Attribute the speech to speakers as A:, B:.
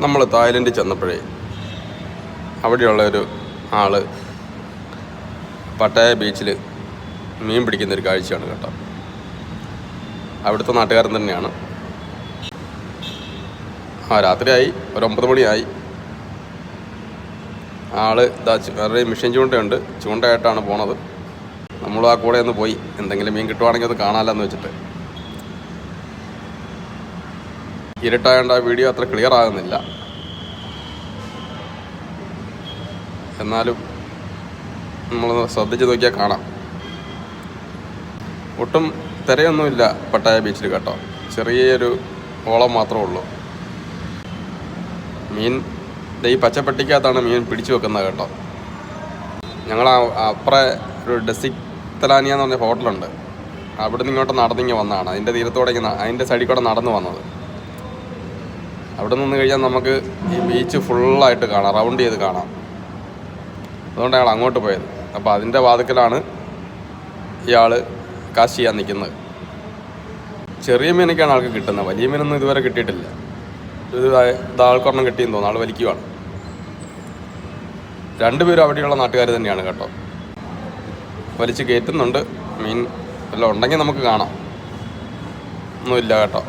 A: നമ്മൾ തായ്ലൻഡിൽ ചെന്നപ്പോഴേ അവിടെയുള്ളൊരു ആൾ പട്ടായ ബീച്ചിൽ മീൻ പിടിക്കുന്നൊരു കാഴ്ചയാണ് കേട്ടോ. അവിടുത്തെ നാട്ടുകാരൻ തന്നെയാണ്. രാത്രിയായി, ഒരു 9 മണിയായി. ആൾ വേറെ മിഷൻ ചൂണ്ടയുണ്ട്, ചൂണ്ടയായിട്ടാണ് പോണത്. നമ്മളും ആ കൂടെ ഒന്ന് പോയി എന്തെങ്കിലും മീൻ കിട്ടുവാണെങ്കിൽ അത് കാണാമല്ലോ എന്ന് വെച്ചിട്ട്. ഇരുട്ടായതുകൊണ്ട് ആ വീഡിയോ അത്ര ക്ലിയർ ആകുന്നില്ല. എന്നാലും നമ്മൾ ശ്രദ്ധിച്ച് നോക്കിയാൽ കാണാം. ഒട്ടും തിരയൊന്നുമില്ല പട്ടായ ബീച്ചിൽ കേട്ടോ. ചെറിയൊരു ഓളം മാത്രമേ ഉള്ളൂ. മീൻ ഈ പച്ചപ്പെട്ടിക്കകത്താണ് മീൻ പിടിച്ചു വെക്കുന്നത് കേട്ടോ. ഞങ്ങൾ അപ്പുറേ ഒരു ഡെസിക് തലാനിയ എന്ന് പറഞ്ഞ ഹോട്ടലുണ്ട്. അവിടെ നിന്ന് ഇങ്ങോട്ട് നടന്നിങ്ങ് വന്നതാണ്. അതിൻ്റെ തീരത്തോടെ അതിൻ്റെ സൈഡിൽ കൂടെ നടന്നു വന്നത്. അവിടെ നിന്ന് കഴിഞ്ഞാൽ നമുക്ക് ഈ ബീച്ച് ഫുള്ളായിട്ട് കാണാം, റൗണ്ട് ചെയ്ത് കാണാം. അതുകൊണ്ട് ഞങ്ങൾ അങ്ങോട്ട് പോയത്. അപ്പോൾ അതിൻ്റെ വാതിക്കലാണ് ഇയാൾ കാശ് ചെയ്യാൻ നിൽക്കുന്നത്. ചെറിയ മീനൊക്കെയാണ് ആൾക്ക് കിട്ടുന്നത്, വലിയ മീനൊന്നും ഇതുവരെ കിട്ടിയിട്ടില്ല. ഇത് ആൾക്കൊരെണ്ണം കിട്ടിയെന്ന് തോന്നുന്നു, ആൾ വലിക്കുവാണ്. രണ്ടുപേരും അവിടെയുള്ള നാട്ടുകാർ തന്നെയാണ് കേട്ടോ. വലിച്ച് കയറ്റുന്നുണ്ട്. മീൻ എല്ലാം ഉണ്ടെങ്കിൽ നമുക്ക് കാണാം, ഒന്നുമില്ല കേട്ടോ.